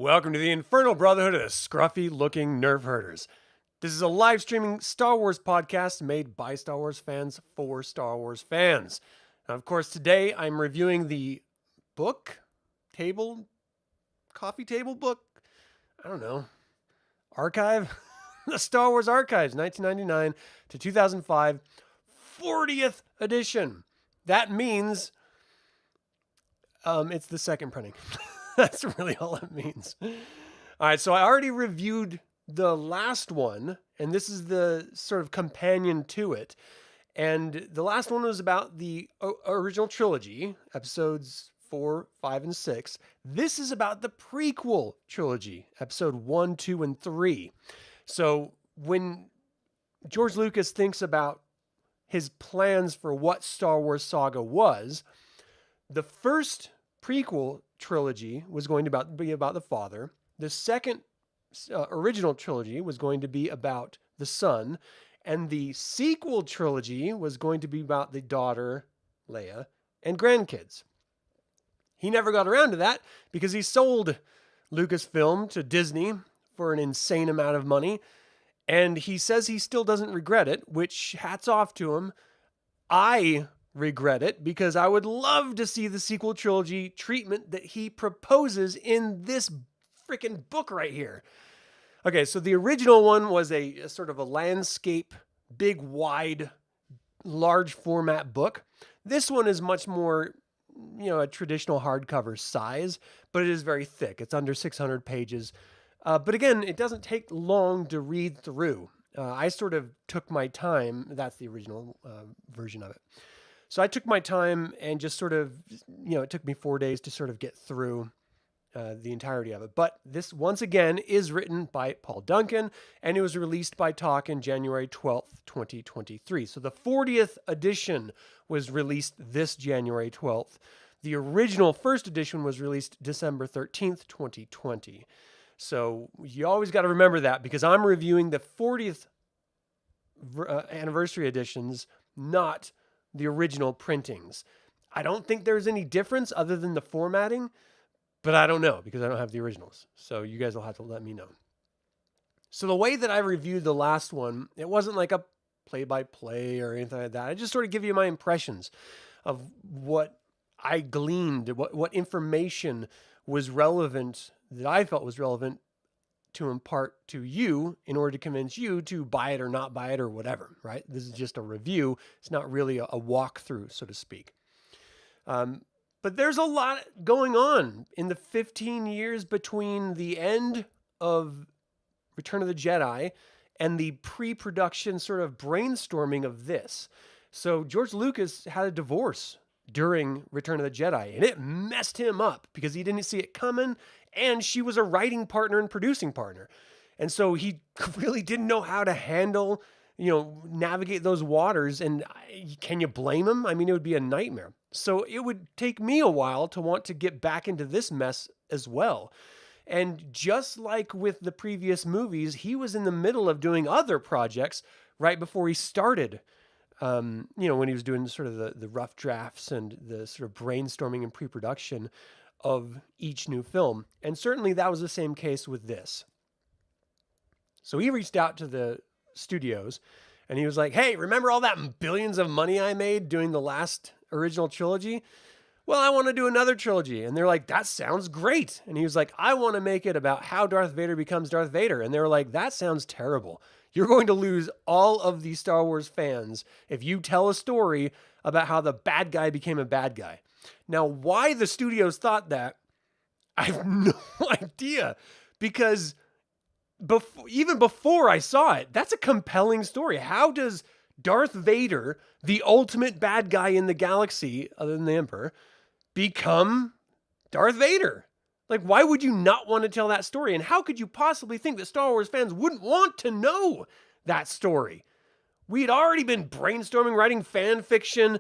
Welcome to the Infernal Brotherhood of the Scruffy-looking Nerf herders. This is a live streaming Star Wars podcast made by Star Wars fans for Star Wars fans. Now, of course, today I'm reviewing the coffee table book, I don't know, archive? The Star Wars Archives, 1999 to 2005, 40th edition. That means it's the second printing. That's really all it means. All right, so I already reviewed the last one, and this is the sort of companion to it. And the last one was about the original trilogy, episodes 4, 5, and 6. This is about the prequel trilogy, episode 1, 2, and 3. So when George Lucas thinks about his plans for what Star Wars saga was, the first prequel trilogy was going to be about the father. The second original trilogy was going to be about the son. And the sequel trilogy was going to be about the daughter, Leia, and grandkids. He never got around to that because he sold Lucasfilm to Disney for an insane amount of money. And he says he still doesn't regret it, which hats off to him. I regret it because I would love to see the sequel trilogy treatment that he proposes in this freaking book right here. Okay, so the original one was a sort of a landscape, big, wide, large format book. This one is much more, a traditional hardcover size, but it is very thick. It's under 600 pages. But again, it doesn't take long to read through. I sort of took my time. That's the original version of it. So I took my time and just sort of, it took me 4 days to sort of get through the entirety of it. But this, once again, is written by Paul Duncan, and it was released by TASCHEN January 12th, 2023. So the 40th edition was released this January 12th. The original first edition was released December 13th, 2020. So you always got to remember that because I'm reviewing the 40th anniversary editions, not the original printings. I don't think there's any difference other than the formatting, but I don't know because I don't have the originals. So you guys will have to let me know. So the way that I reviewed the last one, it wasn't like a play-by-play or anything like that. I just sort of give you my impressions of what I gleaned, what information was relevant that I felt was relevant to impart to you in order to convince you to buy it or not buy it or whatever, right? This is just a review. It's not really a walkthrough, so to speak. But there's a lot going on in the 15 years between the end of Return of the Jedi and the pre-production sort of brainstorming of this. So George Lucas had a divorce during Return of the Jedi, and it messed him up because he didn't see it coming, and she was a writing partner and producing partner. And so he really didn't know how to handle, navigate those waters, and can you blame him? I mean, it would be a nightmare. So it would take me a while to want to get back into this mess as well. And just like with the previous movies, he was in the middle of doing other projects right before he started when he was doing sort of the rough drafts and the sort of brainstorming and pre-production of each new film. And certainly that was the same case with this. So he reached out to the studios and he was like, hey, remember all that billions of money I made doing the last original trilogy? Well, I want to do another trilogy. And they're like, that sounds great. And he was like, I want to make it about how Darth Vader becomes Darth Vader. And they were like, that sounds terrible. You're going to lose all of these Star Wars fans if you tell a story about how the bad guy became a bad guy. Now, why the studios thought that, I have no idea. Because even before I saw it, that's a compelling story. How does Darth Vader, the ultimate bad guy in the galaxy, other than the Emperor, become Darth Vader? Like, why would you not want to tell that story? And how could you possibly think that Star Wars fans wouldn't want to know that story? We had already been brainstorming, writing fan fiction,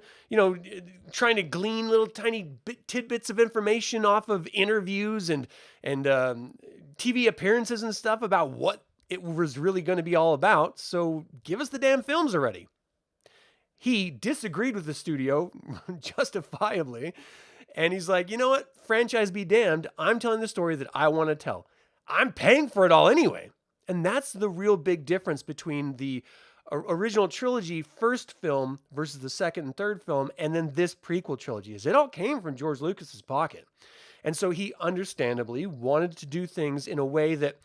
trying to glean little tiny tidbits of information off of interviews and TV appearances and stuff about what it was really going to be all about. So give us the damn films already. He disagreed with the studio, justifiably. And he's like, you know what? Franchise be damned. I'm telling the story that I want to tell. I'm paying for it all anyway. And that's the real big difference between the original trilogy first film versus the second and third film, and then this prequel trilogy, is it all came from George Lucas's pocket. And so he understandably wanted to do things in a way that,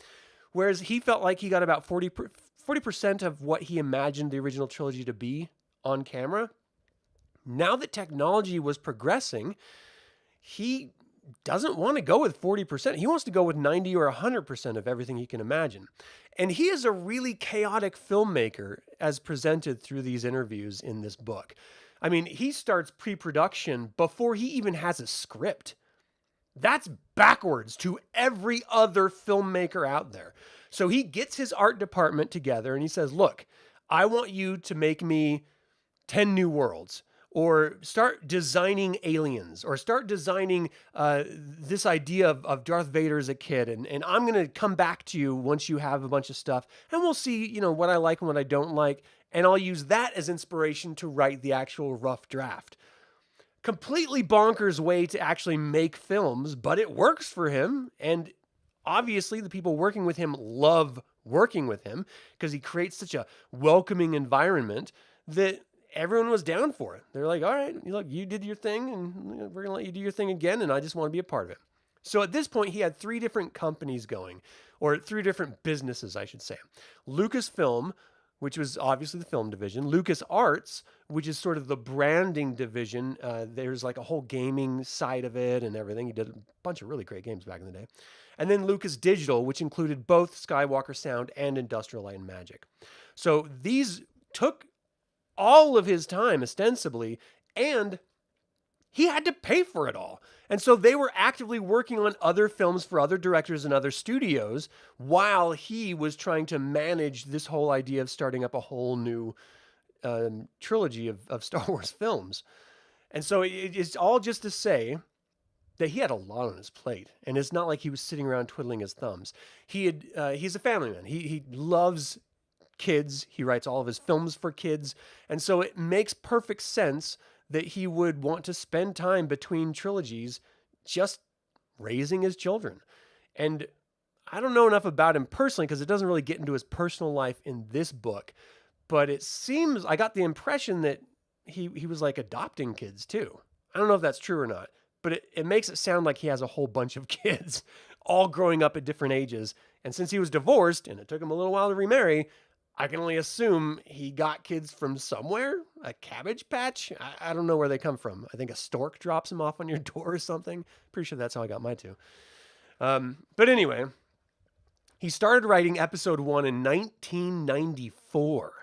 whereas he felt like he got about 40% of what he imagined the original trilogy to be on camera, now that technology was progressing, he doesn't want to go with 40%. He wants to go with 90 or 100% of everything he can imagine. And he is a really chaotic filmmaker as presented through these interviews in this book. I mean, he starts pre-production before he even has a script. That's backwards to every other filmmaker out there. So he gets his art department together and he says, look, I want you to make me 10 new worlds, or start designing aliens, or start designing this idea of Darth Vader as a kid. And I'm going to come back to you once you have a bunch of stuff, and we'll see, what I like and what I don't like. And I'll use that as inspiration to write the actual rough draft. Completely bonkers way to actually make films, but it works for him. And obviously the people working with him love working with him because he creates such a welcoming environment that everyone was down for it. They're like, all right, look, you did your thing and we're going to let you do your thing again. And I just want to be a part of it. So at this point, he had 3 different companies going, or 3 different businesses, I should say. Lucasfilm, which was obviously the film division. LucasArts, which is sort of the branding division. There's like a whole gaming side of it and everything. He did a bunch of really great games back in the day. And then Lucas Digital, which included both Skywalker Sound and Industrial Light and Magic. So these took all of his time, ostensibly, and he had to pay for it all. And so they were actively working on other films for other directors and other studios while he was trying to manage this whole idea of starting up a whole new trilogy of Star Wars films. And so it's all just to say that he had a lot on his plate. And it's not like he was sitting around twiddling his thumbs. He's a family man. He loves kids. He writes all of his films for kids. And so it makes perfect sense that he would want to spend time between trilogies just raising his children. And I don't know enough about him personally because it doesn't really get into his personal life in this book. But it seems, I got the impression that he was like adopting kids too. I don't know if that's true or not, but it makes it sound like he has a whole bunch of kids all growing up at different ages. And since he was divorced and it took him a little while to remarry, I can only assume he got kids from somewhere, a cabbage patch. I don't know where they come from. I think a stork drops them off on your door or something. Pretty sure that's how I got my 2. But anyway, he started writing episode 1 in 1994.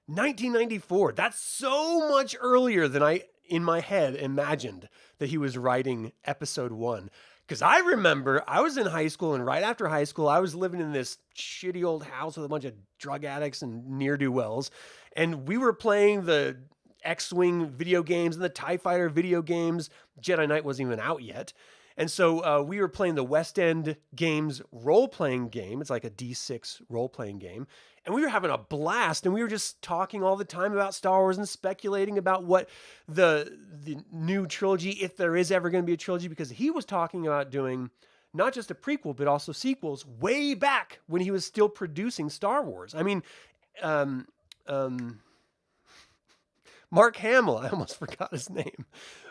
1994. That's so much earlier than I, in my head, imagined that he was writing episode 1. Because I remember I was in high school, and right after high school, I was living in this shitty old house with a bunch of drug addicts and ne'er-do-wells. And we were playing the X-Wing video games and the TIE Fighter video games. Jedi Knight wasn't even out yet. And so we were playing the West End Games role-playing game. It's like a D6 role-playing game. And we were having a blast, and we were just talking all the time about Star Wars and speculating about what the new trilogy, if there is ever going to be a trilogy, because he was talking about doing not just a prequel, but also sequels way back when he was still producing Star Wars. I mean, Mark Hamill, I almost forgot his name.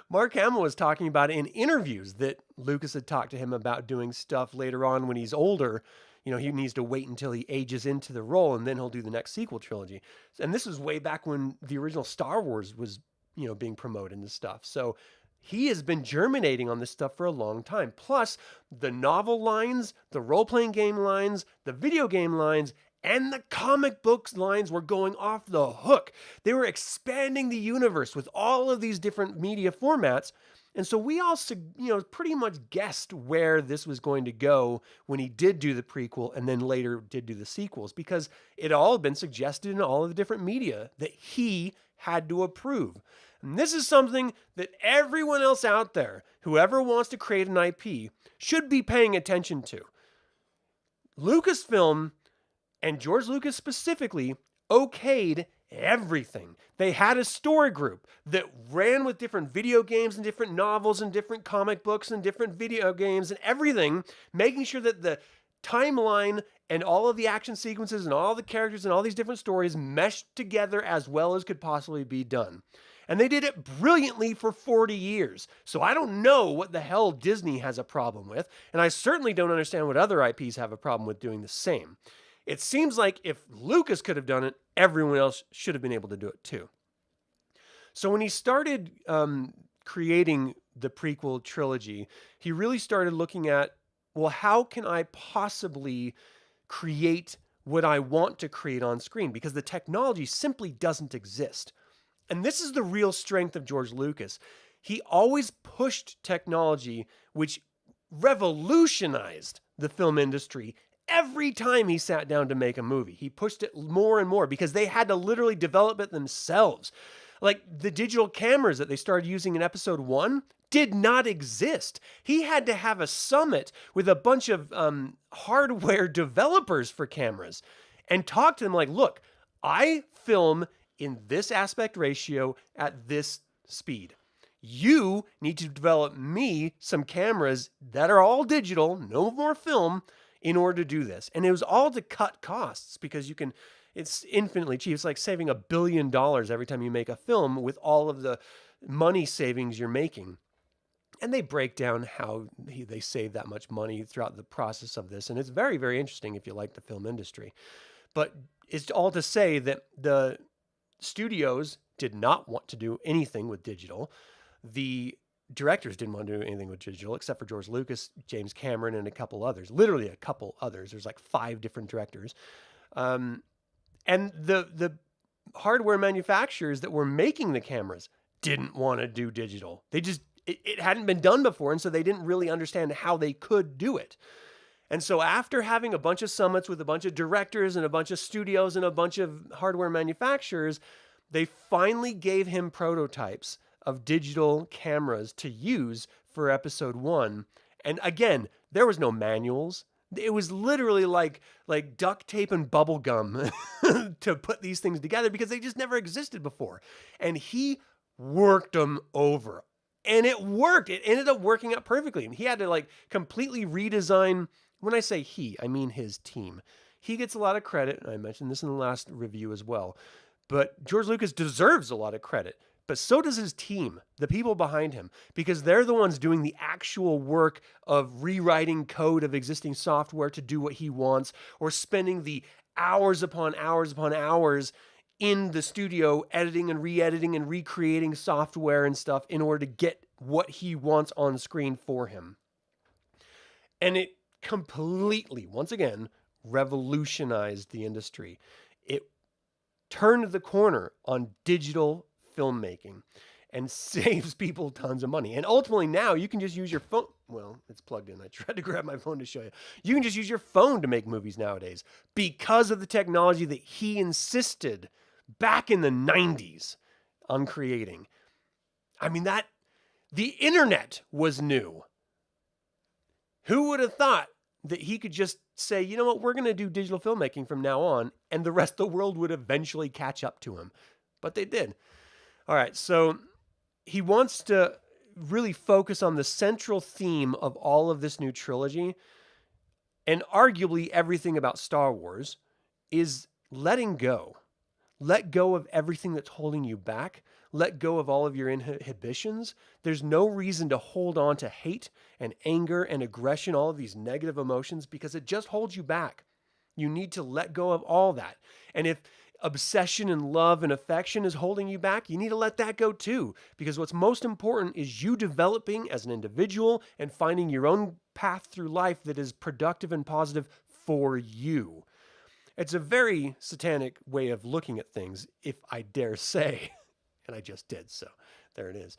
Mark Hamill was talking about it in interviews that Lucas had talked to him about doing stuff later on when he's older. He needs to wait until he ages into the role and then he'll do the next sequel trilogy. And this was way back when the original Star Wars was, being promoted and stuff. So he has been germinating on this stuff for a long time. Plus the novel lines, the role-playing game lines, the video game lines, and the comic books lines were going off the hook. They were expanding the universe with all of these different media formats. And so we all, pretty much guessed where this was going to go when he did do the prequel and then later did do the sequels, because it all had been suggested in all of the different media that he had to approve. And this is something that everyone else out there, whoever wants to create an IP, should be paying attention to. Lucasfilm, and George Lucas specifically, okayed everything. They had a story group that ran with different video games and different novels and different comic books and different video games and everything, making sure that the timeline and all of the action sequences and all the characters and all these different stories meshed together as well as could possibly be done. And they did it brilliantly for 40 years. So I don't know what the hell Disney has a problem with, and I certainly don't understand what other IPs have a problem with doing the same. It seems like if Lucas could have done it, everyone else should have been able to do it too. So when he started creating the prequel trilogy, he really started looking at, well, how can I possibly create what I want to create on screen? Because the technology simply doesn't exist. And this is the real strength of George Lucas. He always pushed technology which revolutionized the film industry every time he sat down to make a movie. He pushed it more and more because they had to literally develop it themselves. Like the digital cameras that they started using in episode 1 did not exist. He had to have a summit with a bunch of hardware developers for cameras and talk to them like, look, I film in this aspect ratio at this speed. You need to develop me some cameras that are all digital, no more film, in order to do this. And it was all to cut costs because it's infinitely cheap. It's like saving $1 billion every time you make a film with all of the money savings you're making. And they break down how they save that much money throughout the process of this. And it's very, very interesting if you like the film industry. But it's all to say that the studios did not want to do anything with digital. The directors didn't want to do anything with digital except for George Lucas, James Cameron, and a couple others. Literally a couple others. There's like 5 different directors. And the hardware manufacturers that were making the cameras didn't want to do digital. It hadn't been done before, and so they didn't really understand how they could do it. And so after having a bunch of summits with a bunch of directors and a bunch of studios and a bunch of hardware manufacturers, they finally gave him prototypes of digital cameras to use for episode 1. And again, there was no manuals. It was literally like duct tape and bubble gum to put these things together because they just never existed before. And he worked them over. And it worked. It ended up working out perfectly. He had to completely redesign. When I say he, I mean his team. He gets a lot of credit. And I mentioned this in the last review as well. But George Lucas deserves a lot of credit. But so does his team, the people behind him, because they're the ones doing the actual work of rewriting code of existing software to do what he wants, or spending the hours upon hours upon hours in the studio editing and re-editing and recreating software and stuff in order to get what he wants on screen for him. And it completely, once again, revolutionized the industry. It turned the corner on digital filmmaking and saves people tons of money. And ultimately now you can just use your phone. Well, it's plugged in. I tried to grab my phone to show you. You can just use your phone to make movies nowadays because of the technology that he insisted back in the 90s on creating. I mean, the internet was new. Who would have thought that he could just say, you know what, we're going to do digital filmmaking from now on, and the rest of the world would eventually catch up to him. But they did. All right, so he wants to really focus on the central theme of all of this new trilogy, and arguably everything about Star Wars, is letting go. Let go of everything that's holding you back. Let go of all of your inhibitions. There's no reason to hold on to hate and anger and aggression, all of these negative emotions, because it just holds you back. You need to let go of all that. And if obsession and love and affection is holding you back, you need to let that go too. Because what's most important is you developing as an individual and finding your own path through life that is productive and positive for you. It's a very satanic way of looking at things, if I dare say. And I just did, so there it is.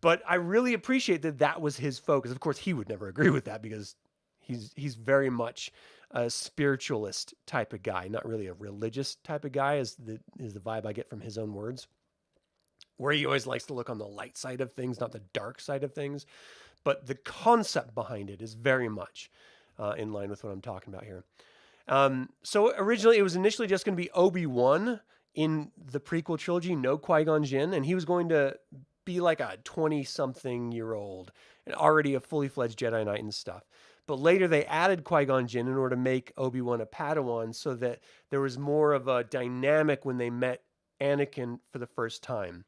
But I really appreciate that that was his focus. Of course, he would never agree with that because he's very much a spiritualist type of guy, not really a religious type of guy, is the vibe I get from his own words. Where he always likes to look on the light side of things, not the dark side of things. But the concept behind it is very much in line with what I'm talking about here. So originally, it was initially just going to be Obi-Wan in the prequel trilogy, no Qui-Gon Jinn, and he was going to be like a 20-something-year-old and already a fully fledged Jedi Knight and stuff. But later they added Qui-Gon Jinn in order to make Obi-Wan a Padawan so that there was more of a dynamic when they met Anakin for the first time.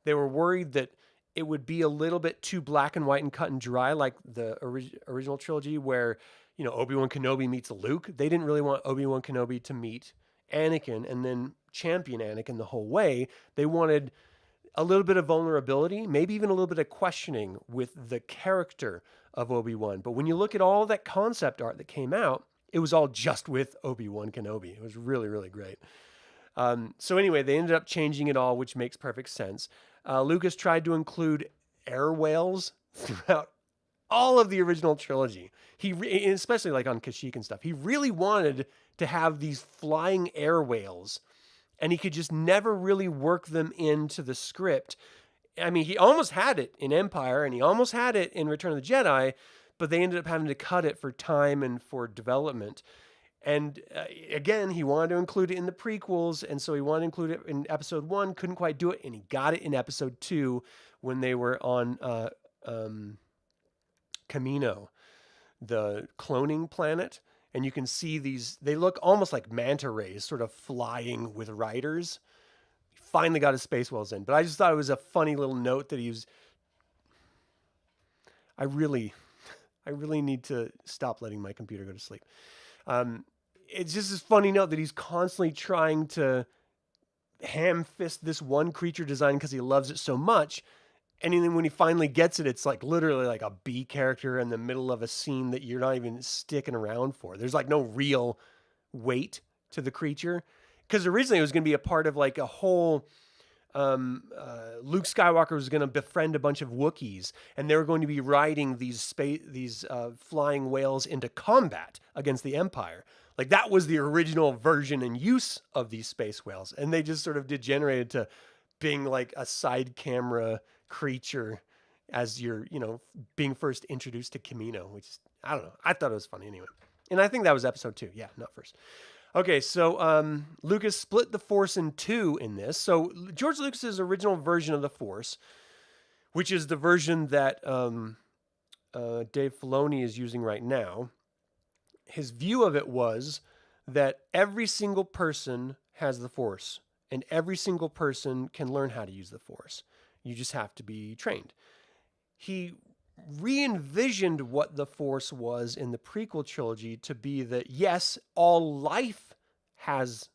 They were worried that it would be a little bit too black and white and cut and dry like the original trilogy where, Obi-Wan Kenobi meets Luke. They didn't really want Obi-Wan Kenobi to meet Anakin and then champion Anakin the whole way. They wanted a little bit of vulnerability, maybe even a little bit of questioning with the character of Obi-Wan. But when you look at all that concept art that came out, it was all just with Obi-Wan Kenobi. It was really, really great. So anyway, they ended up changing it all, which makes perfect sense. Lucas tried to include air whales throughout all of the original trilogy. Especially like on Kashyyyk and stuff. He really wanted to have these flying air whales, and he could just never really work them into the script. I mean, he almost had it in Empire, and he almost had it in Return of the Jedi, but they ended up having to cut it for time and for development. And again, he wanted to include it in the prequels, and so he wanted to include it in Episode 1, couldn't quite do it, and he got it in Episode 2 when they were on Kamino, the cloning planet. And you can see these, they look almost like manta rays sort of flying with riders. He finally got his space whales in. But I just thought it was a funny little note that he was... I really need to stop letting my computer go to sleep. It's just this funny note that he's constantly trying to ham-fist this one creature design because he loves it so much. And then when he finally gets it, it's like literally like a B character in the middle of a scene that you're not even sticking around for. There's like no real weight to the creature. Because originally it was going to be a part of like a whole... Luke Skywalker was going to befriend a bunch of Wookiees, and they were going to be riding these flying whales into combat against the Empire. Like that was the original version and use of these space whales. And they just sort of degenerated to being like a side camera creature as you're, being first introduced to Kamino, which I don't know. I thought it was funny anyway. And I think that was Episode 2. Yeah, not first. Okay, so Lucas split the Force in two in this. So George Lucas's original version of the Force, which is the version that Dave Filoni is using right now, his view of it was that every single person has the Force, and every single person can learn how to use the Force. You just have to be trained. He re-envisioned what the Force was in the prequel trilogy to be that, yes, all life has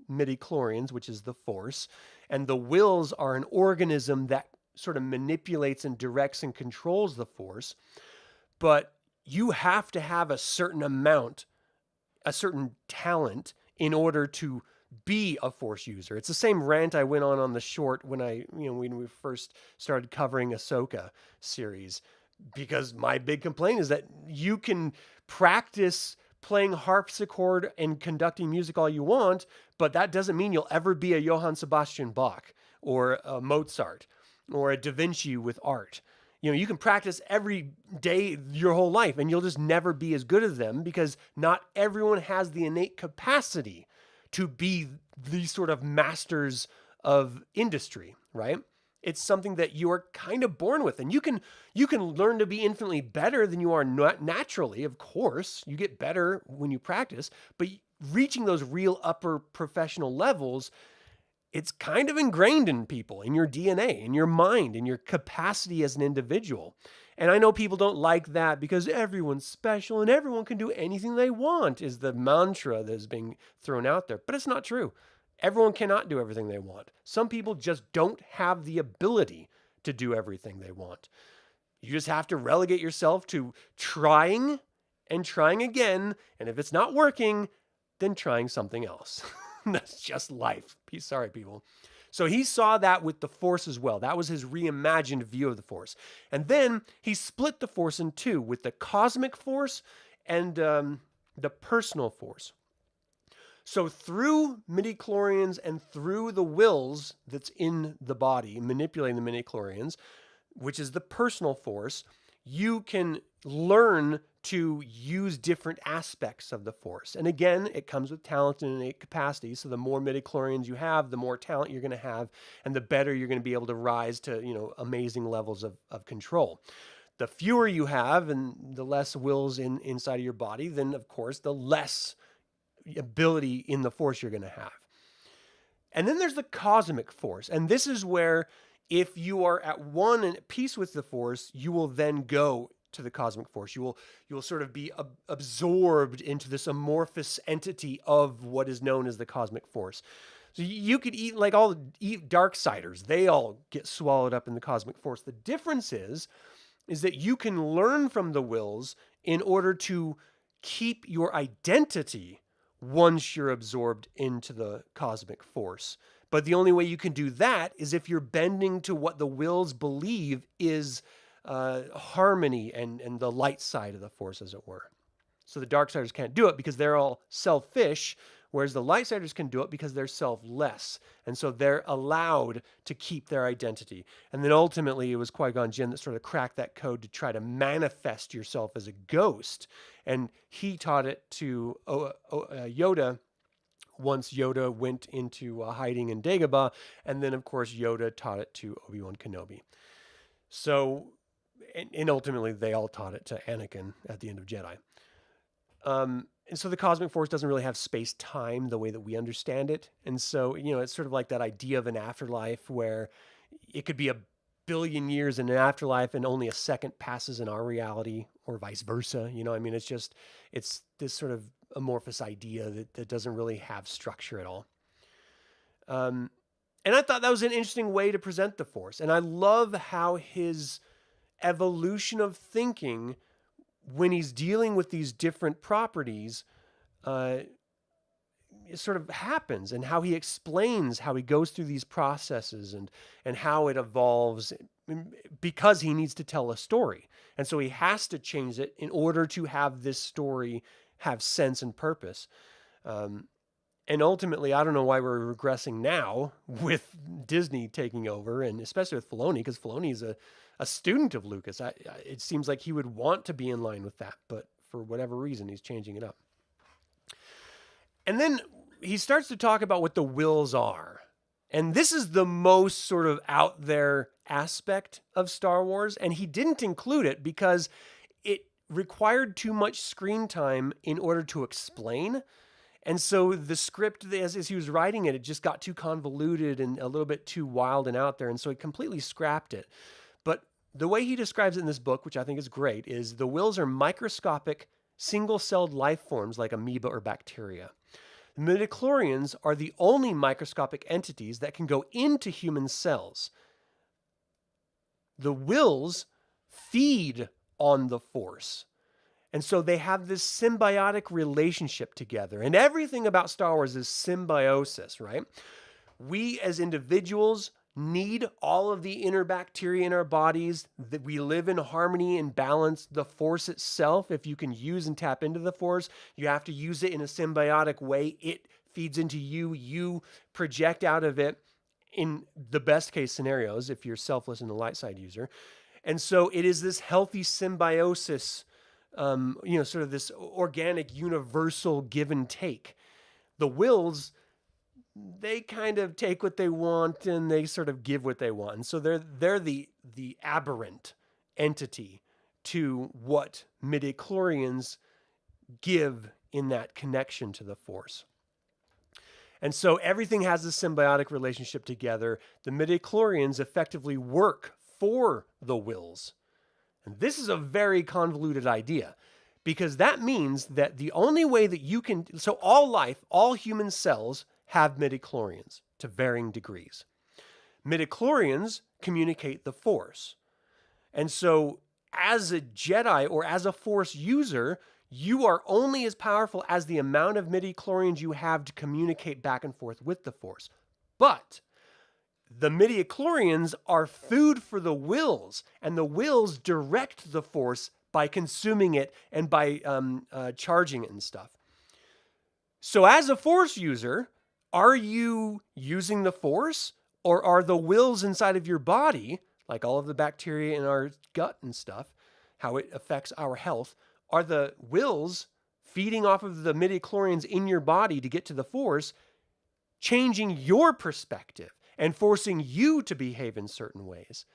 midichlorians, which is the Force, and the wills are an organism that sort of manipulates and directs and controls the Force, but you have to have a certain amount, a certain talent in order to be a Force user. It's the same rant I went on the short when when we first started covering Ahsoka series, because my big complaint is that you can practice playing harpsichord and conducting music all you want, but that doesn't mean you'll ever be a Johann Sebastian Bach or a Mozart or a Da Vinci with art. You can practice every day your whole life and you'll just never be as good as them because not everyone has the innate capacity to be these sort of masters of industry, right? It's something that you are kind of born with, and you can learn to be infinitely better than you are naturally. Of course, you get better when you practice, but reaching those real upper professional levels, it's kind of ingrained in people, in your DNA, in your mind, in your capacity as an individual. And I know people don't like that because everyone's special and everyone can do anything they want is the mantra that is being thrown out there. But it's not true. Everyone cannot do everything they want. Some people just don't have the ability to do everything they want. You just have to relegate yourself to trying and trying again. And if it's not working, then trying something else. That's just life. Sorry, people. So he saw that with the Force as well. That was his reimagined view of the Force. And then he split the Force in two with the cosmic Force and the personal Force. So through midichlorians and through the wills that's in the body, manipulating the midichlorians, which is the personal Force, you can learn to use different aspects of the Force. And again, it comes with talent and innate capacity. So the more midichlorians you have, the more talent you're going to have, and the better you're going to be able to rise to, amazing levels of control. The fewer you have and the less wills inside of your body, then of course the less ability in the Force you're going to have. And then there's the cosmic Force. And this is where if you are at one and at peace with the Force, you will then go to the cosmic Force. You will sort of be absorbed into this amorphous entity of what is known as the cosmic Force. So you could eat Darksiders. They all get swallowed up in the cosmic Force. The difference is that you can learn from the wills in order to keep your identity once you're absorbed into the cosmic Force. But the only way you can do that is if you're bending to what the wills believe is harmony and the light side of the Force, as it were. So the Darksiders can't do it because they're all selfish, whereas the Lightsiders can do it because they're selfless. And so they're allowed to keep their identity. And then ultimately it was Qui-Gon Jinn that sort of cracked that code to try to manifest yourself as a ghost. And he taught it to Yoda once Yoda went into hiding in Dagobah. And then, of course, Yoda taught it to Obi-Wan Kenobi. So, and ultimately they all taught it to Anakin at the end of Jedi. And so the cosmic Force doesn't really have space-time the way that we understand it. And so, it's sort of like that idea of an afterlife where it could be a billion years in an afterlife and only a second passes in our reality, or vice versa. It's this sort of amorphous idea that doesn't really have structure at all. And I thought that was an interesting way to present the Force. And I love how his evolution of thinking, when he's dealing with these different properties, it sort of happens, and how he explains how he goes through these processes and how it evolves, because he needs to tell a story. And so he has to change it in order to have this story have sense and purpose. And ultimately, I don't know why we're regressing now with Disney taking over, and especially with Filoni, because Filoni is a student of Lucas. It seems like he would want to be in line with that, but for whatever reason, he's changing it up. And then he starts to talk about what the wills are. And this is the most sort of out there aspect of Star Wars. And he didn't include it because it required too much screen time in order to explain. And so the script, as he was writing it, it just got too convoluted and a little bit too wild and out there. And so he completely scrapped it. But the way he describes it in this book, which I think is great, is the wills are microscopic, single-celled life forms like amoeba or bacteria. The midichlorians are the only microscopic entities that can go into human cells. The wills feed on the Force. And so they have this symbiotic relationship together. And everything about Star Wars is symbiosis, right? We as individuals need all of the inner bacteria in our bodies, that we live in harmony and balance. The Force itself, if you can use and tap into the Force, you have to use it in a symbiotic way. It feeds into you. You project out of it in the best case scenarios if you're selfless and a light side user. And so it is this healthy symbiosis, sort of this organic, universal give and take. The wills, they kind of take what they want and they sort of give what they want. And so they're the aberrant entity to what midichlorians give in that connection to the Force. And so everything has a symbiotic relationship together. The midichlorians effectively work for the wills. And this is a very convoluted idea, because that means that the only way that you can, so all life, all human cells have midichlorians to varying degrees. Midichlorians communicate the Force. And so as a Jedi or as a Force user, you are only as powerful as the amount of midichlorians you have to communicate back and forth with the Force. But the midichlorians are food for the wills, and the wills direct the Force by consuming it and by charging it and stuff. So as a Force user, are you using the Force, or are the wills inside of your body, like all of the bacteria in our gut and stuff, how it affects our health, are the wills feeding off of the midichlorians in your body to get to the Force, changing your perspective and forcing you to behave in certain ways?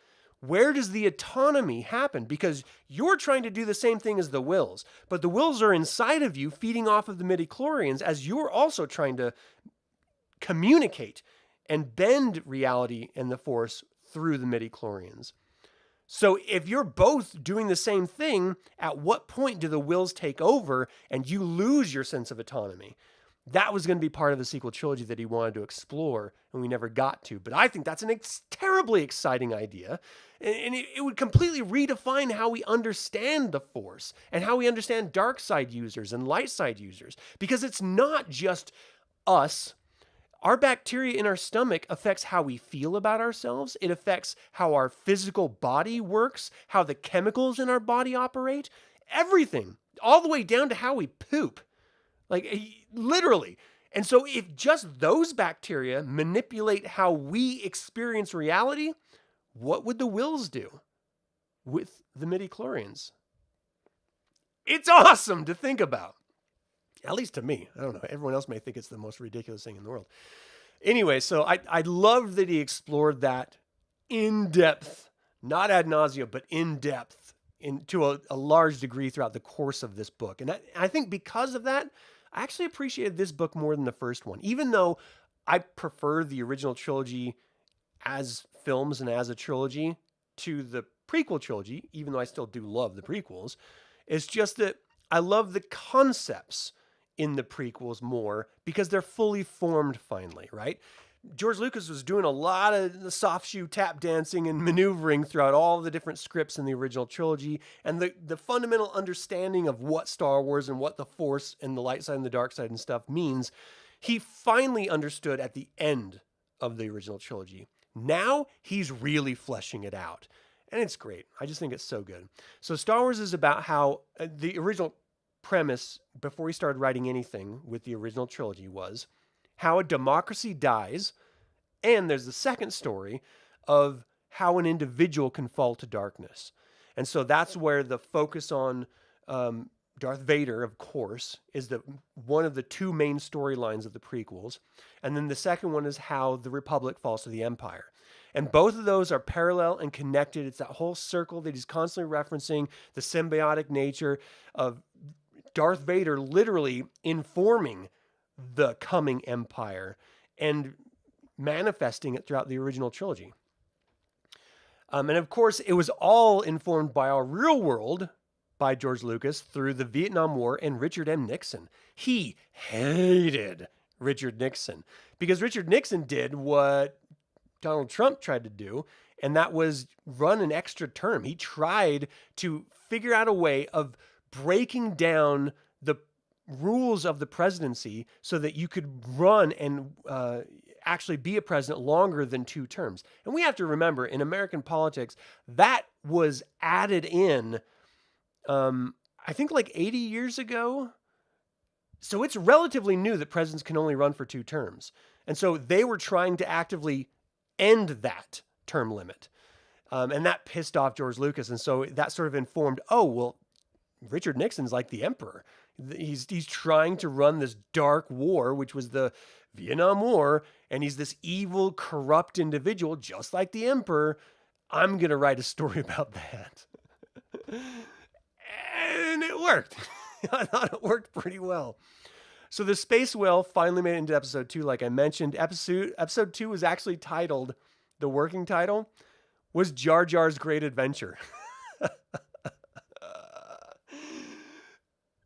Where does the autonomy happen? Because you're trying to do the same thing as the Wills, but the Wills are inside of you feeding off of the midichlorians as you're also trying to communicate and bend reality and the Force through the midichlorians. So if you're both doing the same thing, at what point do the Wills take over and you lose your sense of autonomy? That was going to be part of the sequel trilogy that he wanted to explore, and we never got to. But I think that's an terribly exciting idea, and it would completely redefine how we understand the Force and how we understand dark side users and light side users, because it's not just us. Our bacteria in our stomach affects how we feel about ourselves. It affects how our physical body works, how the chemicals in our body operate, everything, all the way down to how we poop. Like, literally. And so if just those bacteria manipulate how we experience reality, what would the Wills do with the midichlorians? It's awesome to think about. At least to me. I don't know. Everyone else may think it's the most ridiculous thing in the world. Anyway, so I love that he explored that in depth, not ad nauseum, but in depth, to a large degree throughout the course of this book. And I think because of that, I actually appreciated this book more than the first one, even though I prefer the original trilogy as films and as a trilogy to the prequel trilogy, even though I still do love the prequels. It's just that I love the concepts in the prequels more because they're fully formed finally, right? George Lucas was doing a lot of the soft shoe tap dancing and maneuvering throughout all the different scripts in the original trilogy, and the fundamental understanding of what Star Wars and what the Force and the light side and the dark side and stuff means, he finally understood at the end of the original trilogy. Now he's really fleshing it out, and it's great. I just think it's so good. So Star Wars is about how the original premise before he started writing anything with the original trilogy was how a democracy dies, and there's the second story of how an individual can fall to darkness. And so that's where the focus on Darth Vader, of course, is one of the two main storylines of the prequels. And then the second one is how the Republic falls to the Empire. And both of those are parallel and connected. It's that whole circle that he's constantly referencing, the symbiotic nature of Darth Vader literally informing the coming empire and manifesting it throughout the original trilogy. And of course, it was all informed by our real world by George Lucas through the Vietnam War and Richard M. Nixon. He hated Richard Nixon because Richard Nixon did what Donald Trump tried to do, and that was run an extra term. He tried to figure out a way of breaking down the rules of the presidency so that you could run and actually be a president longer than 2 terms. And we have to remember, in American politics, that was added in, I think like 80 years ago. So it's relatively new that presidents can only run for 2 terms. And so they were trying to actively end that term limit. And that pissed off George Lucas. And so that sort of informed, oh, well, Richard Nixon's like the emperor. He's trying to run this dark war, which was the Vietnam War, and he's this evil, corrupt individual, just like the emperor. I'm going to write a story about that. And it worked. I thought it worked pretty well. So the Space Whale finally made it into episode 2, like I mentioned. Episode 2 was actually titled, the working title was Jar Jar's Great Adventure.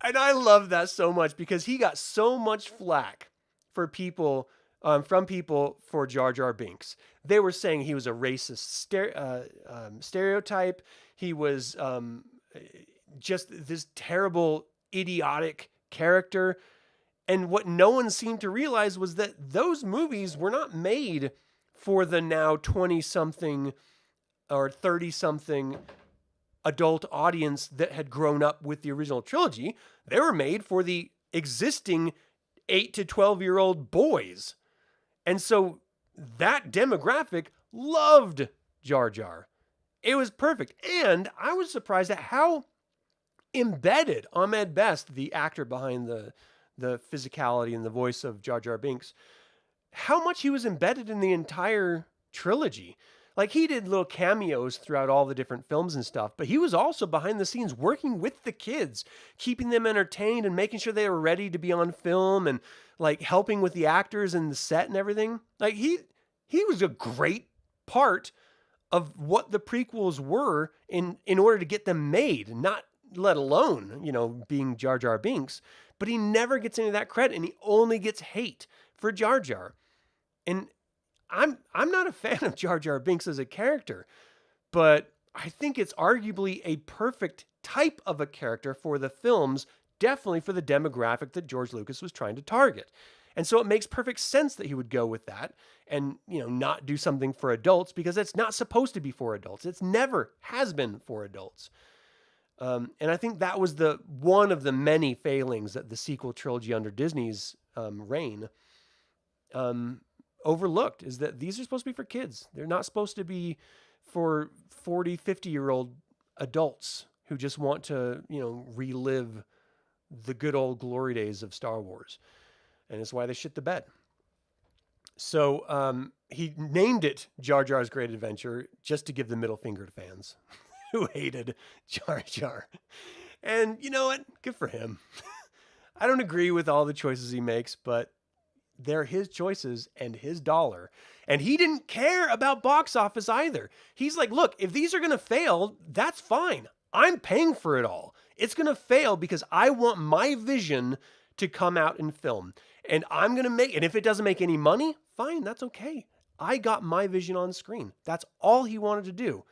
And I love that so much because he got so much flack for people, from people for Jar Jar Binks. They were saying he was a racist stereotype. He was just this terrible, idiotic character. And what no one seemed to realize was that those movies were not made for the now 20-something or 30-something adult audience that had grown up with the original trilogy. They were made for the existing 8 to 12-year-old boys. And so that demographic loved Jar Jar. It was perfect. And I was surprised at how embedded Ahmed Best, the actor behind the physicality and the voice of Jar Jar Binks, how much he was embedded in the entire trilogy. Like, he did little cameos throughout all the different films and stuff, but he was also behind the scenes working with the kids, keeping them entertained and making sure they were ready to be on film, and like helping with the actors and the set and everything. Like, he was a great part of what the prequels were in order to get them made, not let alone, being Jar Jar Binks. But he never gets any of that credit, and he only gets hate for Jar Jar. And I'm not a fan of Jar Jar Binks as a character, but I think it's arguably a perfect type of a character for the films, definitely for the demographic that George Lucas was trying to target. And so it makes perfect sense that he would go with that and, not do something for adults, because it's not supposed to be for adults. It's never has been for adults. And I think that was one of the many failings that the sequel trilogy under Disney's reign overlooked, is that these are supposed to be for kids. They're not supposed to be for 40, 50-year-old adults who just want to, relive the good old glory days of Star Wars. And it's why they shit the bed. So he named it Jar Jar's Great Adventure just to give the middle finger to fans who hated Jar Jar. And you know what? Good for him. I don't agree with all the choices he makes, but they're his choices and his dollar. And he didn't care about box office either. He's like, look, if these are going to fail, that's fine. I'm paying for it all. It's going to fail because I want my vision to come out in film. And I'm going to make, and if it doesn't make any money, fine, that's okay. I got my vision on screen. That's all he wanted to do.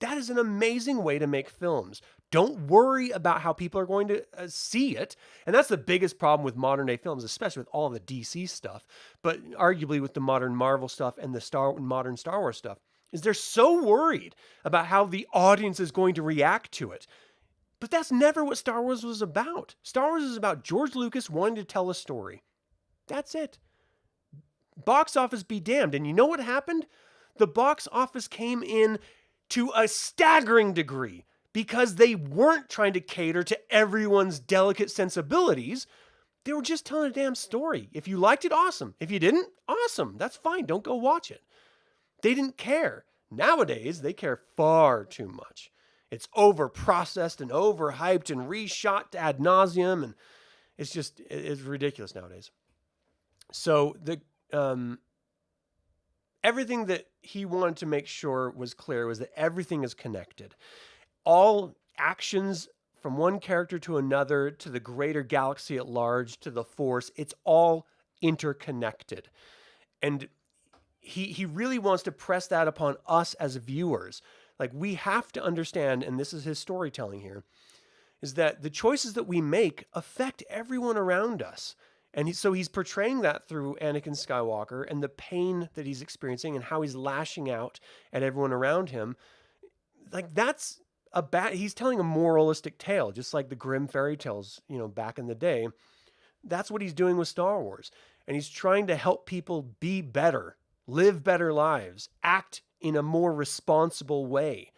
That is an amazing way to make films. Don't worry about how people are going to see it. And that's the biggest problem with modern day films, especially with all the DC stuff, but arguably with the modern Marvel stuff and the modern Star Wars stuff, is they're so worried about how the audience is going to react to it. But that's never what Star Wars was about. Star Wars is about George Lucas wanting to tell a story. That's it. Box office be damned. And you know what happened? The box office came in to a staggering degree because they weren't trying to cater to everyone's delicate sensibilities. They were just telling a damn story. If you liked it, awesome. If you didn't, awesome. That's fine. Don't go watch it. They didn't care. Nowadays, they care far too much. It's over-processed and over-hyped and reshot ad nauseum, and it's ridiculous nowadays. So everything that he wanted to make sure was clear was that everything is connected. All actions from one character to another, to the greater galaxy at large, to the Force, it's all interconnected. And he really wants to press that upon us as viewers. Like, we have to understand, and this is his storytelling here, is that the choices that we make affect everyone around us. And so he's portraying that through Anakin Skywalker and the pain that he's experiencing and how he's lashing out at everyone around him. Like, he's telling a moralistic tale, just like the Grimm fairy tales, back in the day. That's what he's doing with Star Wars. And he's trying to help people be better, live better lives, act in a more responsible way,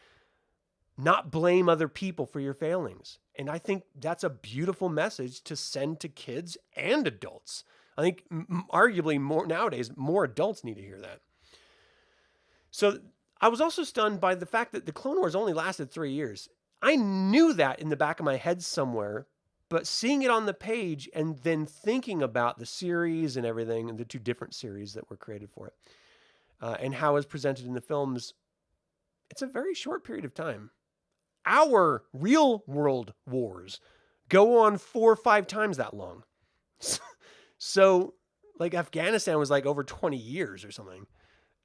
not blame other people for your failings. And I think that's a beautiful message to send to kids and adults. I think arguably nowadays, more adults need to hear that. So I was also stunned by the fact that the Clone Wars only lasted 3 years. I knew that in the back of my head somewhere, but seeing it on the page and then thinking about the series and everything, and the two different series that were created for it, and how it's presented in the films, it's a very short period of time. Our real world wars go on 4 or 5 times that long. So, like, Afghanistan was like over 20 years or something.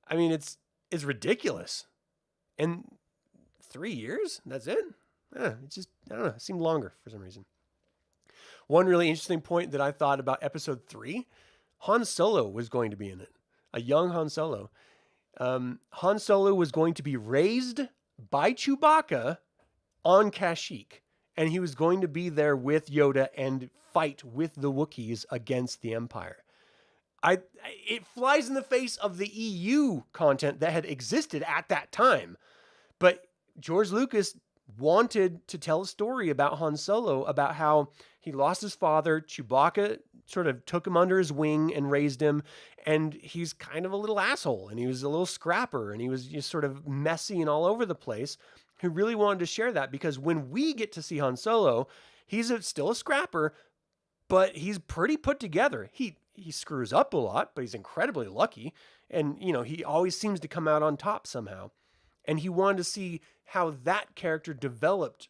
I mean, it's ridiculous. And 3 years? That's it? It just, I don't know, it seemed longer for some reason. One really interesting point that I thought about episode 3, Han Solo was going to be in it. A young Han Solo. Han Solo was going to be raised by Chewbacca on Kashyyyk, and he was going to be there with Yoda and fight with the Wookiees against the Empire. It flies in the face of the EU content that had existed at that time, but George Lucas wanted to tell a story about Han Solo, about how he lost his father. Chewbacca sort of took him under his wing and raised him. And he's kind of a little asshole, and he was a little scrapper, and he was just sort of messy and all over the place, who really wanted to share that, because when we get to see Han Solo, he's still a scrapper, but he's pretty put together. He screws up a lot, but he's incredibly lucky. And, you know, he always seems to come out on top somehow. And he wanted to see how that character developed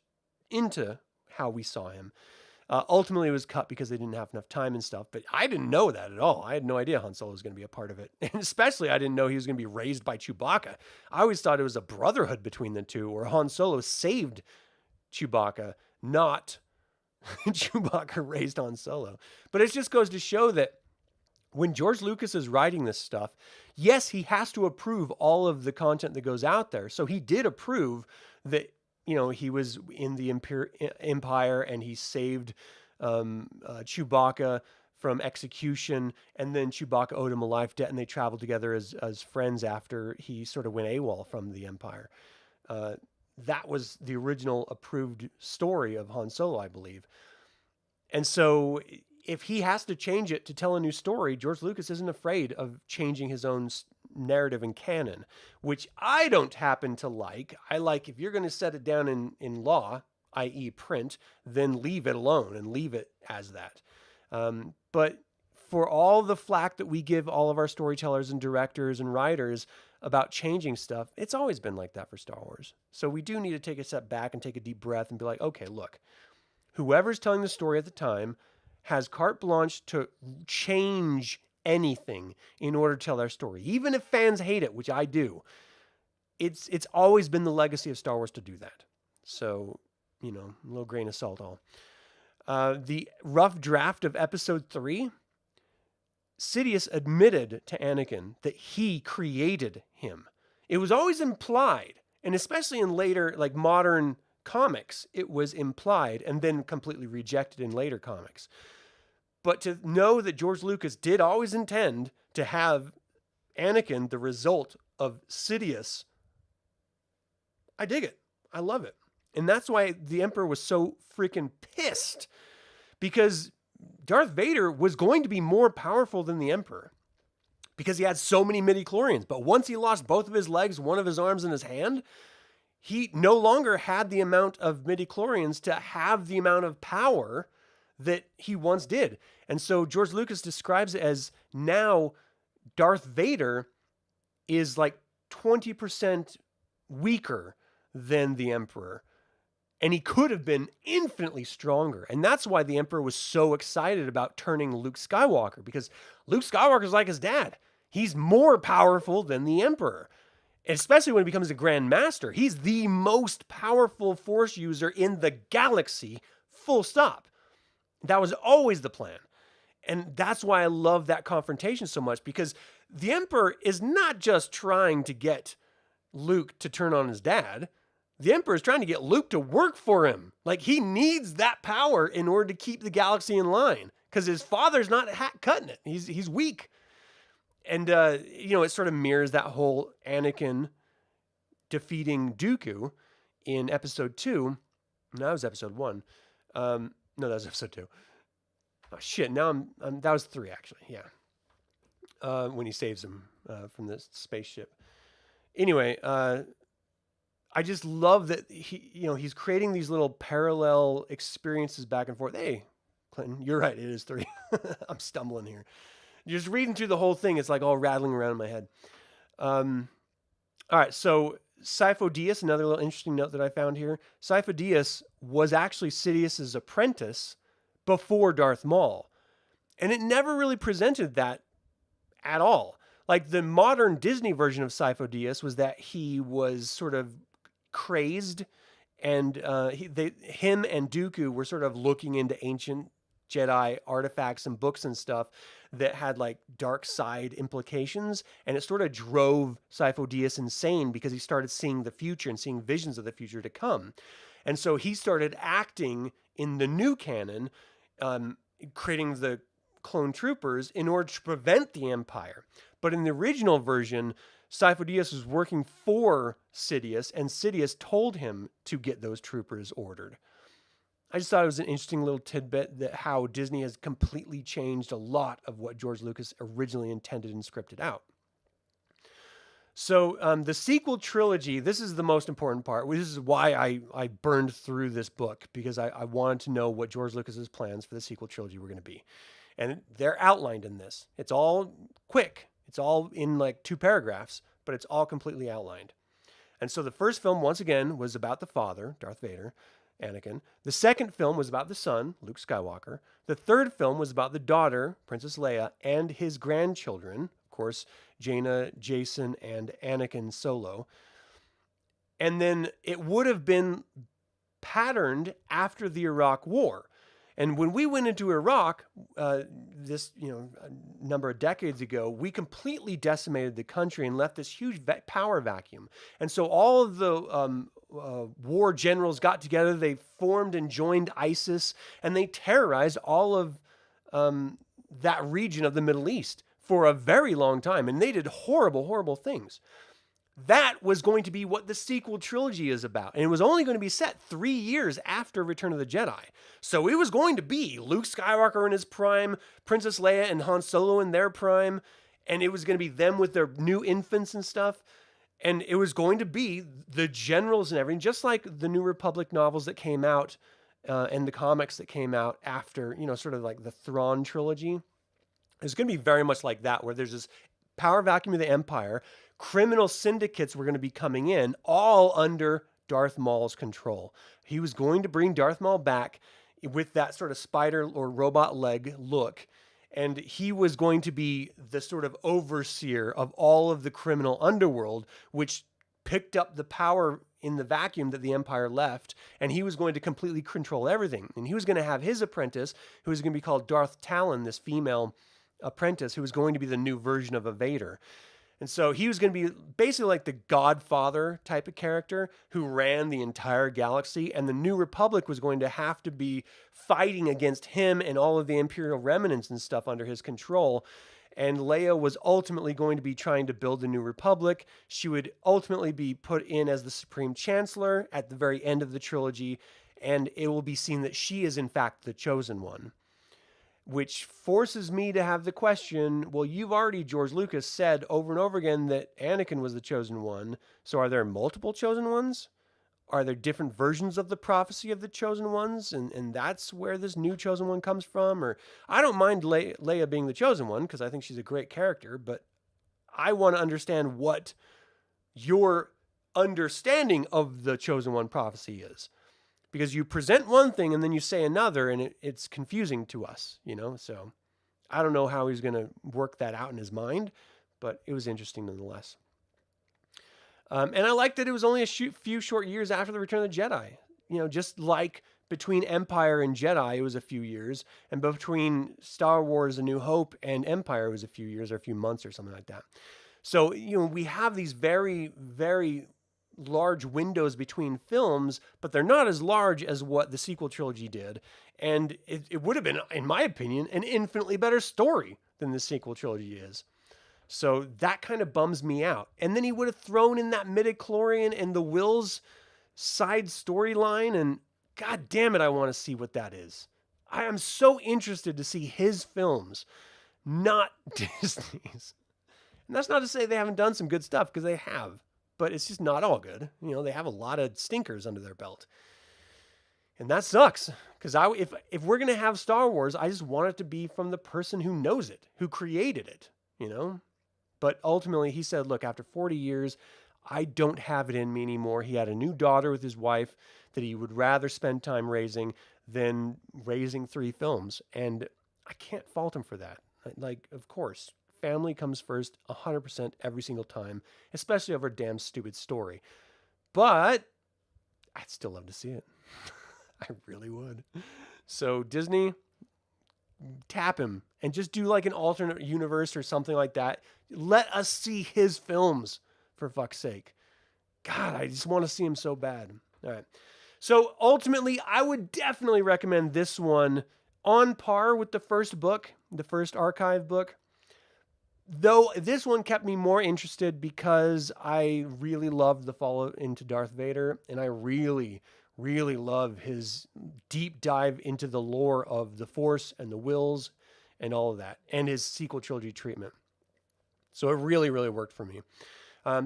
into how we saw him. Ultimately, it was cut because they didn't have enough time and stuff. But I didn't know that at all. I had no idea Han Solo was going to be a part of it. And especially, I didn't know he was going to be raised by Chewbacca. I always thought it was a brotherhood between the two, where Han Solo saved Chewbacca, not Chewbacca raised Han Solo. But it just goes to show that when George Lucas is writing this stuff, yes, he has to approve all of the content that goes out there. So he did approve that, you know, he was in the Empire and he saved Chewbacca from execution, and then Chewbacca owed him a life debt, and they traveled together as friends after he sort of went AWOL from the Empire. That was the original approved story of Han Solo, I believe. And so if he has to change it to tell a new story, George Lucas isn't afraid of changing his own narrative and canon, which I don't happen to like. I like, if you're going to set it down in law, i.e. print, then leave it alone and leave it as that. But for all the flack that we give all of our storytellers and directors and writers about changing stuff, it's always been like that for Star Wars. So we do need to take a step back and take a deep breath and be like, okay, look, whoever's telling the story at the time has carte blanche to change anything in order to tell their story. Even if fans hate it, which I do, it's always been the legacy of Star Wars to do that. So, you know, a little grain of salt all. The rough draft of episode 3, Sidious admitted to Anakin that he created him. It was always implied, and especially in later, like modern comics, it was implied and then completely rejected in later comics. But to know that George Lucas did always intend to have Anakin the result of Sidious, I dig it. I love it. And that's why the Emperor was so freaking pissed, because Darth Vader was going to be more powerful than the Emperor because he had so many midichlorians. But once he lost both of his legs, one of his arms, and his hand, he no longer had the amount of midichlorians to have the amount of power that he once did. And so George Lucas describes it as now Darth Vader is like 20% weaker than the Emperor. And he could have been infinitely stronger. And that's why the Emperor was so excited about turning Luke Skywalker, because Luke Skywalker's like his dad. He's more powerful than the Emperor. Especially when he becomes a Grand Master. He's the most powerful Force user in the galaxy, full stop. That was always the plan. And that's why I love that confrontation so much, because the Emperor is not just trying to get Luke to turn on his dad. The Emperor is trying to get Luke to work for him. Like, he needs that power in order to keep the galaxy in line, because his father's not cutting it. He's weak. And, you know, it sort of mirrors that whole Anakin defeating Dooku in episode 2. No, that was episode 1. No, that was episode 2. Oh, shit. Now that was 3, actually. Yeah. When he saves him from the spaceship. Anyway, I just love that he's creating these little parallel experiences back and forth. Hey, Clinton, you're right. It is 3. I'm stumbling here. Just reading through the whole thing, it's like all rattling around in my head. All right, so Sifo Dyas, another little interesting note that I found here. Sifo Dyas was actually Sidious's apprentice before Darth Maul. And it never really presented that at all. Like, the modern Disney version of Sifo Dyas was that he was sort of crazed, and him and Dooku were sort of looking into ancient Jedi artifacts and books and stuff that had like dark side implications, and it sort of drove Sifo Dyas insane because he started seeing the future and seeing visions of the future to come. And so he started acting in the new canon, creating the clone troopers in order to prevent the Empire. But in the original version, Sifo Dyas was working for Sidious, and Sidious told him to get those troopers ordered. I just thought it was an interesting little tidbit that how Disney has completely changed a lot of what George Lucas originally intended and scripted out. So the sequel trilogy, this is the most important part. This is why I burned through this book, because I wanted to know what George Lucas's plans for the sequel trilogy were going to be. And they're outlined in this. It's all quick. It's all in like 2 paragraphs, but it's all completely outlined. And so the first film, once again, was about the father, Darth Vader, Anakin. The second film was about the son, Luke Skywalker. The third film was about the daughter, Princess Leia, and his grandchildren, of course, Jaina, Jason, and Anakin Solo. And then it would have been patterned after the Iraq War. And when we went into Iraq, a number of decades ago, we completely decimated the country and left this huge power vacuum. And so all of the war generals got together, they formed and joined ISIS, and they terrorized all of that region of the Middle East for a very long time. And they did horrible, horrible things. That was going to be what the sequel trilogy is about. And it was only going to be set 3 years after Return of the Jedi. So it was going to be Luke Skywalker in his prime, Princess Leia and Han Solo in their prime, and it was going to be them with their new infants and stuff. And it was going to be the generals and everything, just like the New Republic novels that came out and the comics that came out after, sort of like the Thrawn trilogy. It's going to be very much like that, where there's this power vacuum of the Empire. Criminal syndicates were going to be coming in, all under Darth Maul's control. He was going to bring Darth Maul back with that sort of spider or robot leg look, and he was going to be the sort of overseer of all of the criminal underworld, which picked up the power in the vacuum that the Empire left, and he was going to completely control everything. And he was going to have his apprentice, who was going to be called Darth Talon, this female apprentice, who was going to be the new version of a Vader. And so he was going to be basically like the Godfather type of character who ran the entire galaxy. And the New Republic was going to have to be fighting against him and all of the Imperial remnants and stuff under his control. And Leia was ultimately going to be trying to build the New Republic. She would ultimately be put in as the Supreme Chancellor at the very end of the trilogy. And it will be seen that she is, in fact, the chosen one. Which forces me to have the question, well, you've already, George Lucas, said over and over again that Anakin was the chosen one. So are there multiple chosen ones? Are there different versions of the prophecy of the chosen ones? And that's where this new chosen one comes from? Or I don't mind Leia being the chosen one, because I think she's a great character, but I want to understand what your understanding of the chosen one prophecy is. Because you present one thing and then you say another, and it's confusing to us, So I don't know how he's going to work that out in his mind, but it was interesting nonetheless. And I liked that it was only a few short years after the Return of the Jedi. Just like between Empire and Jedi, it was a few years. And between Star Wars, A New Hope, and Empire, it was a few years or a few months or something like that. So, we have these very, very large windows between films, but they're not as large as what the sequel trilogy did. And it would have been, in my opinion, an infinitely better story than the sequel trilogy is. So that kind of bums me out. And then he would have thrown in that midichlorian and the Wills side storyline, and god damn it, I want to see what that is. I am so interested to see his films, not Disney's. And that's not to say they haven't done some good stuff, because they have. But it's just not all good. They have a lot of stinkers under their belt. And that sucks. Because if we're going to have Star Wars, I just want it to be from the person who knows it, who created it, But ultimately, he said, look, after 40 years, I don't have it in me anymore. He had a new daughter with his wife that he would rather spend time raising than raising 3 films. And I can't fault him for that. Like, of course, family comes first 100% every single time, especially over a damn stupid story. But I'd still love to see it. I really would. So Disney, tap him and just do like an alternate universe or something like that. Let us see his films, for fuck's sake. God, I just want to see him so bad. All right. So ultimately, I would definitely recommend this one on par with the first book, the first archive book. Though this one kept me more interested because I really loved the follow into Darth Vader, and I really, Really love his deep dive into the lore of the Force and the Wills and all of that, and his sequel trilogy treatment. So it really, really worked for me.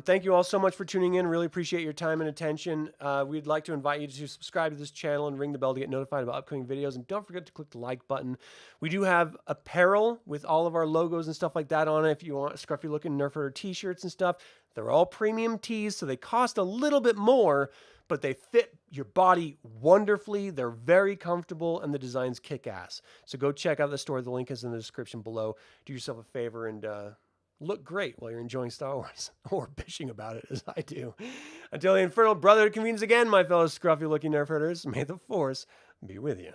Thank you all so much for tuning in. Really appreciate your time and attention. We'd like to invite you to subscribe to this channel and ring the bell to get notified about upcoming videos. And don't forget to click the like button. We do have apparel with all of our logos and stuff like that on it. If you want scruffy looking Nerf herder t-shirts and stuff, they're all premium tees, so they cost a little bit more, but they fit your body wonderfully. They're very comfortable, and the designs kick ass. So go check out the store. The link is in the description below. Do yourself a favor and look great while you're enjoying Star Wars, or bitching about it as I do. Until the Infernal Brotherhood convenes again, my fellow scruffy looking Nerf herders, may the Force be with you.